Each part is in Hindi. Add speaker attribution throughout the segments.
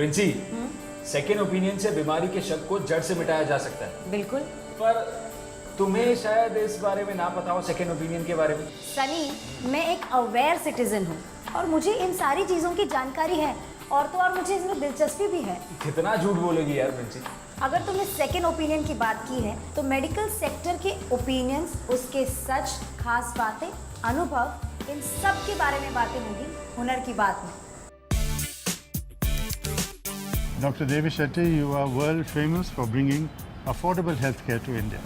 Speaker 1: प्रिंसी, सेकेंड ओपिनियन से बीमारी के शक को जड़ से मिटाया जा सकता है।
Speaker 2: बिल्कुल।
Speaker 1: पर तुम्हें शायद इस बारे में ना पता हो, सेकेंड ओपिनियन के बारे में।
Speaker 2: सनी, मैं एक अवेयर सिटीजन हूँ और मुझे इन सारी चीज़ों की जानकारी है, और तो और मुझे इसमें दिलचस्पी भी है।
Speaker 1: कितना झूठ बोलोगी यार प्रिंसी।
Speaker 2: अगर तुमने सेकेंड ओपिनियन की बात की है तो मेडिकल सेक्टर के ओपिनियंस, उसके सच, खास बातें, अनुभव, इन सब के बारे में बातें होगी हुनर की बात में।
Speaker 3: Dr. Devi Shetty, you are world famous for bringing affordable healthcare to India.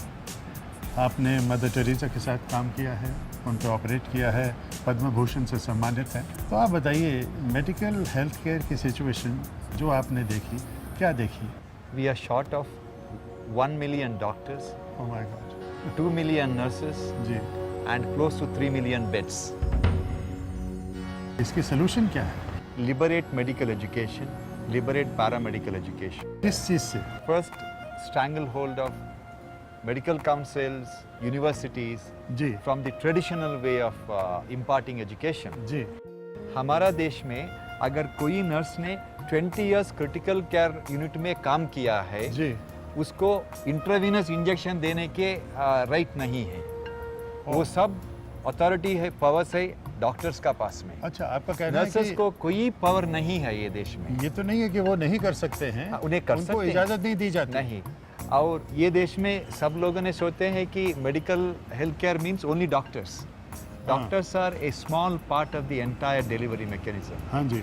Speaker 3: आपने मदर टेरेसा के साथ काम किया है, उन पर ऑपरेट किया है, पद्म भूषण से सम्मानित है। तो आप बताइए, मेडिकल हेल्थ केयर की सिचुएशन जो आपने देखी, क्या देखी?
Speaker 4: We are short of 1 million doctors,
Speaker 3: Oh my God.
Speaker 4: 2 million nurses
Speaker 3: जी,
Speaker 4: and close to 3 million beds.
Speaker 3: इसकी सोल्यूशन क्या है?
Speaker 4: Liberate medical education, liberate paramedical education.
Speaker 3: किस चीज़ से?
Speaker 4: First, stranglehold of medical councils, universities
Speaker 3: ji,
Speaker 4: from the traditional way of imparting education.
Speaker 3: जी,
Speaker 4: हमारा देश में अगर कोई नर्स ने 20 इयर्स क्रिटिकल केयर यूनिट में काम किया है,
Speaker 3: जी।
Speaker 4: उसको इंट्रावीनस इंजेक्शन देने के राइट नहीं है। वो सब अथॉरिटी है, पावर्स है डॉक्टर्स का पास में।
Speaker 3: अच्छा, आपका कहना है
Speaker 4: नर्सेस
Speaker 3: कि
Speaker 4: को कोई पावर नहीं है ये देश में।
Speaker 3: ये तो नहीं है कि वो नहीं कर सकते हैं,
Speaker 4: उन्हें कर
Speaker 3: उनको
Speaker 4: सकते हैं।
Speaker 3: इजाज़त नहीं दी जाती।
Speaker 4: नहीं, और ये देश में सब लोगों ने सोचते हैं कि medical health care means only doctors. Doctors are a small part of the entire delivery mechanism.
Speaker 3: हाँ जी।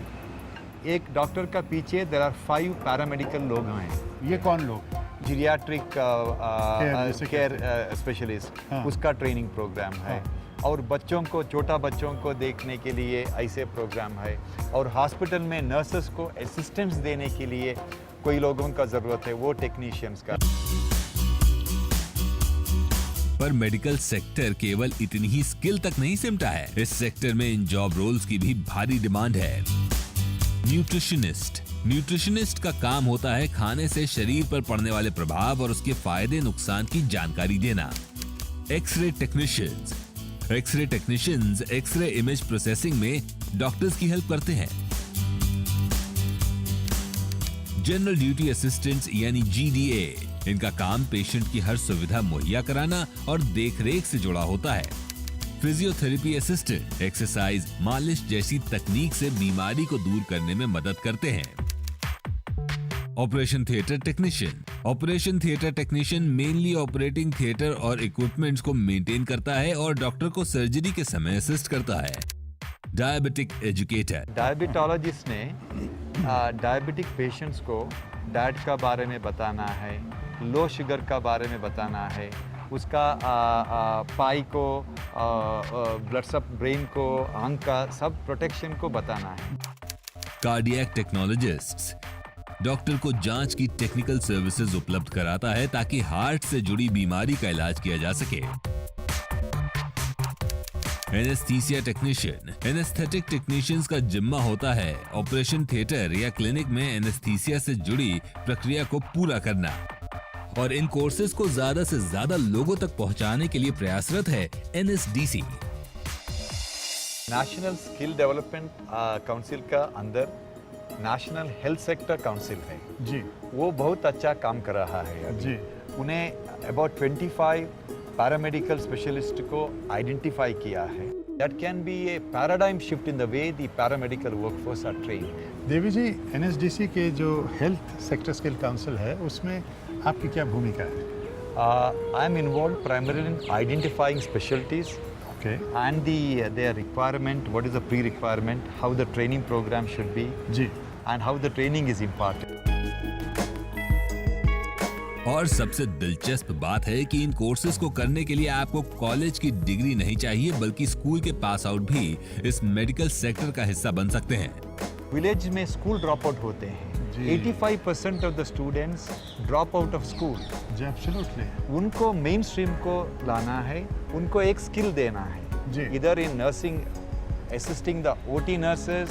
Speaker 4: एक डॉक्टर का पीछे देयर आर 5 पैरामेडिकल लोग हैं।
Speaker 3: ये कौन लोग?
Speaker 4: जीरियाट्रिक
Speaker 3: जैसे
Speaker 4: केयर स्पेशलिस्ट,
Speaker 3: हाँ।
Speaker 4: उसका ट्रेनिंग प्रोग्राम है।
Speaker 3: हाँ।
Speaker 4: और बच्चों को, छोटा बच्चों को देखने के लिए ऐसे प्रोग्राम है। और हॉस्पिटल में नर्सेस को असिस्टेंस देने के लिए कोई लोगों का ज़रूरत है, वो टेक्नीशियंस का।
Speaker 5: पर मेडिकल सेक्टर केवल इतनी ही स्किल तक नहीं सिमटा है। इस सेक्टर में इन जॉब रोल्स की भी भारी डिमांड है। न्यूट्रिशनिस्ट का काम होता है खाने से शरीर पर पड़ने वाले प्रभाव और उसके फायदे नुकसान की जानकारी देना। X-ray technicians x-ray image processing में डॉक्टर्स की हेल्प करते हैं। जनरल ड्यूटी असिस्टेंट्स यानी GDA, इनका काम पेशेंट की हर सुविधा मुहैया कराना और देखरेख से जुड़ा होता है। फिजियोथेरेपी असिस्टेंट एक्सरसाइज, मालिश जैसी तकनीक से बीमारी को दूर करने में मदद करते हैं। Operation theatre technician mainly operating theatre और इक्विपमेंट्स को मेंटेन करता है और डॉक्टर को सर्जरी के समय असिस्ट करता है। डायबिटिक एजुकेटर,
Speaker 4: डायबिटोलॉजिस्ट ने डायबिटिक पेशेंट्स को डाइट का बारे में बताना है, लो शुगर का बारे में बताना है, उसका पाई को, ब्लड सब, ब्रेन को, आंख का सब प्रोटेक्शन को बताना है।
Speaker 5: कार्डियक टेक्नोलॉजिस्ट्स डॉक्टर को जांच की टेक्निकल सर्विसेज उपलब्ध कराता है ताकि हार्ट से जुड़ी बीमारी का इलाज किया जा सके। एनेस्थीसिया टेक्नीशियन, एनेस्थेटिक टेक्नीशियंस का जिम्मा होता है ऑपरेशन थिएटर या क्लिनिक में एनेस्थीसिया से जुड़ी प्रक्रिया को पूरा करना। और इन कोर्सेज को ज्यादा से ज्यादा लोगों तक पहुंचाने के लिए प्रयासरत है NSDC।
Speaker 4: National skill development council का अंदर नेशनल हेल्थ सेक्टर काउंसिल है
Speaker 3: जी,
Speaker 4: वो बहुत अच्छा काम कर रहा है अभी।
Speaker 3: जी।
Speaker 4: उन्हें अबाउट 25 पैरामेडिकल स्पेशलिस्ट को आइडेंटिफाई किया है। That can be a paradigm shift in the way the paramedical workforce are trained.
Speaker 3: Devi ji, NSDC के जो हेल्थ सेक्टर स्किल काउंसिल है, उसमें आपकी क्या भूमिका है?
Speaker 4: I am involved primarily in identifying specialties
Speaker 3: okay,
Speaker 4: and their requirement, what is the pre-requirement, how the training program should be,
Speaker 3: जी,
Speaker 4: and how the training is imparted.
Speaker 5: और सबसे दिलचस्प बात है कि इन कोर्सेज को करने के लिए आपको कॉलेज की डिग्री नहीं चाहिए, बल्कि स्कूल के पास आउट भी इस मेडिकल सेक्टर का हिस्सा बन सकते हैं।
Speaker 4: विलेज में स्कूल ड्रॉप आउट होते हैं। 85% of the students drop out of school.
Speaker 3: जी, एब्सोल्युटली।
Speaker 4: उनको मेन स्ट्रीम को लाना है, उनको एक स्किल देना
Speaker 3: जी।
Speaker 4: है, इधर in nursing, assisting the OT nurses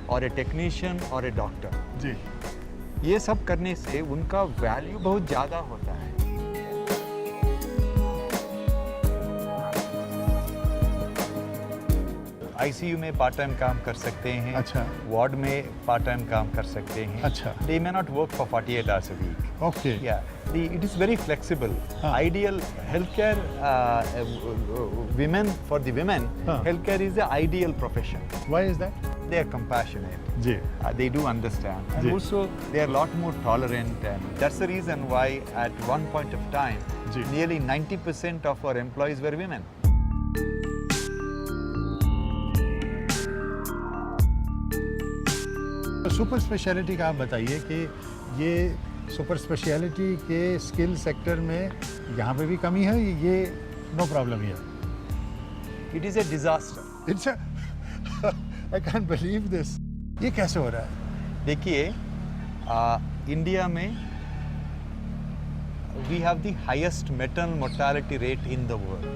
Speaker 4: और ए टेक्नीशियन और ए डॉक्टर।
Speaker 3: जी,
Speaker 4: ये सब करने से उनका वैल्यू बहुत ज़्यादा होता है। आईसीयू में पार्ट टाइम काम कर सकते हैं,
Speaker 3: अच्छा।
Speaker 4: वार्ड में पार्ट टाइम काम कर सकते हैं,
Speaker 3: अच्छा।
Speaker 4: They may not work for 48 hours a week.
Speaker 3: Okay
Speaker 4: It is very flexible.
Speaker 3: हाँ.
Speaker 4: Ideal healthcare, women, for the women,
Speaker 3: हाँ.
Speaker 4: healthcare is the ideal profession.
Speaker 3: Why is that?
Speaker 4: They are compassionate.
Speaker 3: जी
Speaker 4: They do understand, and
Speaker 3: जी.
Speaker 4: also they are a lot more tolerant, and that's the reason why at one point of time,
Speaker 3: जी.
Speaker 4: nearly 90% of our employees were women.
Speaker 3: Super speciality का आप बताइए कि ये सुपर स्पेशलिटी के स्किल सेक्टर में यहाँ पे भी कमी है, ये नो प्रॉब्लम है?
Speaker 4: It is a disaster.
Speaker 3: It's I can't believe this. ये कैसे हो रहा है?
Speaker 4: देखिए, इंडिया में we have the highest maternal mortality rate in the world.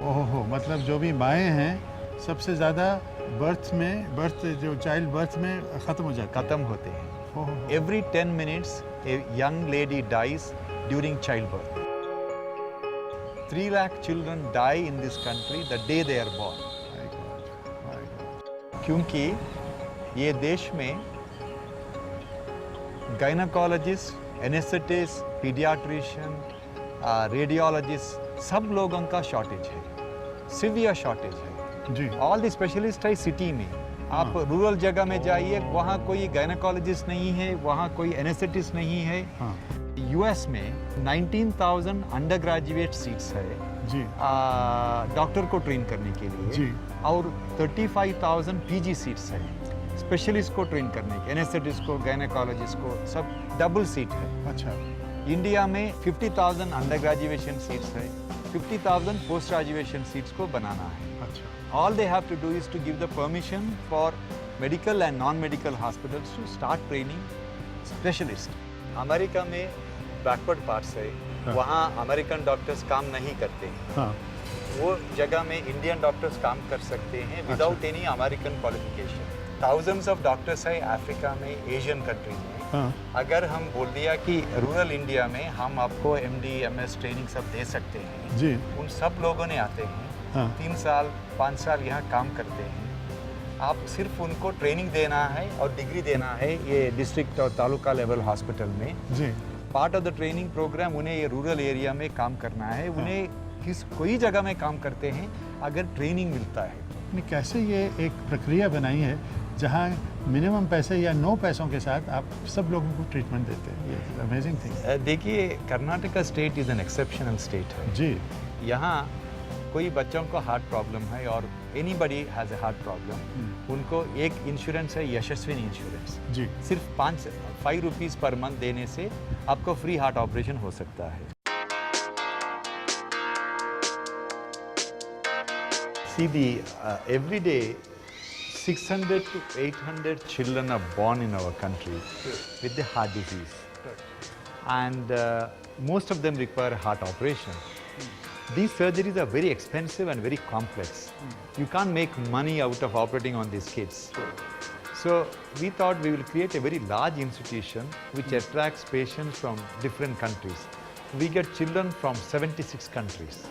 Speaker 3: ओहो, मतलब जो भी माएँ हैं सबसे ज़्यादा बर्थ जो चाइल्ड बर्थ में ख़त्म हो जाता है।
Speaker 4: खत्म होते हैं।
Speaker 3: ओहो,
Speaker 4: Every 10 minutes, a young lady dies during childbirth. 3 lakh children die in this country the day they are born.
Speaker 3: my God, my God.
Speaker 4: क्योंकि ये देश में गायनकोलॉजिस्ट, एनेस्थेटिस्ट, पीडियाट्रिशियन, रेडियोलॉजिस्ट, सब लोगों का शॉर्टेज है, सिवियर शॉर्टेज है।
Speaker 3: जी
Speaker 4: ऑल द स्पेशलिस्ट है सिटी में। आप रूरल जगह में जाइए, वहाँ कोई गायनकोलॉजिस्ट नहीं है, वहाँ कोई एनेस्थेटिस्ट नहीं है।
Speaker 3: हाँ
Speaker 4: यूएस में 19,000 अंडर ग्रेजुएट सीट्स है
Speaker 3: जी
Speaker 4: डॉक्टर को ट्रेन करने के लिए
Speaker 3: जी।
Speaker 4: और 35,000 पीजी सीट्स है स्पेशलिस्ट को ट्रेन करने के, एनेस्थेटिस्ट को, गायनेकोलॉजिस्ट को, सब डबल सीट है।
Speaker 3: अच्छा
Speaker 4: इंडिया में 50,000 अंडर ग्रेजुएशन सीट्स है, 50,000 पोस्ट ग्रेजुएशन सीट्स को बनाना है।
Speaker 3: अच्छा
Speaker 4: All they have to do is to give the permission for medical and non-medical hospitals to start training specialists. America में बैकवर्ड पार्ट्स है,
Speaker 3: हाँ.
Speaker 4: वहाँ अमेरिकन डॉक्टर्स काम नहीं करते हैं।
Speaker 3: हाँ
Speaker 4: वो जगह में इंडियन डॉक्टर्स काम कर सकते हैं without any American qualification. Thousands of doctors है अफ्रीका में, एशियन कंट्री में।
Speaker 3: हाँ
Speaker 4: अगर हम बोल दिया कि रूरल इंडिया में हम आपको MD MS ट्रेनिंग सब दे सकते हैं,
Speaker 3: जी
Speaker 4: उन सब लोगों ने आते हैं,
Speaker 3: हाँ
Speaker 4: 3 साल 5 साल यहाँ काम करते हैं। आप सिर्फ उनको ट्रेनिंग देना है और डिग्री देना है ये डिस्ट्रिक्ट और तालुका लेवल हॉस्पिटल में।
Speaker 3: जी
Speaker 4: part of the training program उन्हें ये रूरल एरिया में काम करना है। उन्हें कोई जगह में काम करते हैं अगर ट्रेनिंग मिलता है।
Speaker 3: आपने कैसे ये एक प्रक्रिया बनाई है जहाँ मिनिमम पैसे या नो पैसों के साथ आप सब लोगों को ट्रीटमेंट देते हैं? ये अमेजिंग थिंग।
Speaker 4: देखिए, Karnataka state is an exceptional state है।
Speaker 3: जी
Speaker 4: यहाँ कोई बच्चों को हार्ट प्रॉब्लम है और anybody has a heart problem, उनको एक इंश्योरेंस है, यशस्विनी इंश्योरेंस।
Speaker 3: जी
Speaker 4: सिर्फ 5 रुपीज़ पर मंथ देने से आपको फ्री हार्ट ऑपरेशन हो सकता है। See, every day 600 to 800 children are born in our country with the heart disease, and most of them require heart operation. These surgeries are very expensive and very complex. You can't make money out of operating on these kids. So we thought we will create a very large institution which attracts patients from different countries. We get children from 76 countries.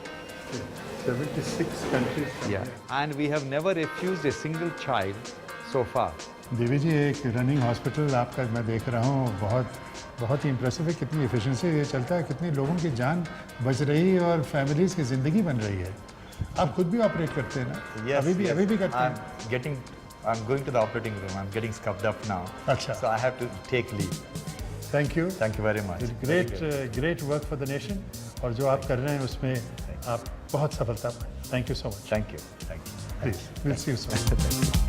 Speaker 3: 76 countries।
Speaker 4: Yeah, and we have never refused a single child so far.
Speaker 3: देवी जी, एक रनिंग हॉस्पिटल आपका मैं देख रहा हूँ, बहुत ही इम्प्रेसिव है। कितनी एफिशिएंसी ये चलता है, कितनी लोगों की जान बच रही है और फैमिलीज की ज़िंदगी बन रही है। आप खुद भी ऑपरेट करते हैं ना?
Speaker 4: Yes,
Speaker 3: अभी भी करते हैं?
Speaker 4: I'm going to the operating room. I'm getting scuffed up now.
Speaker 3: अच्छा।
Speaker 4: So I have to take leave.
Speaker 3: Thank you.
Speaker 4: Thank you very much.
Speaker 3: Great work for the nation, और जो आप कर रहे हैं उसमें आप बहुत सफलता पाएं। Thank you so much.
Speaker 4: Thank you. Thank you.
Speaker 3: Please will see you soon.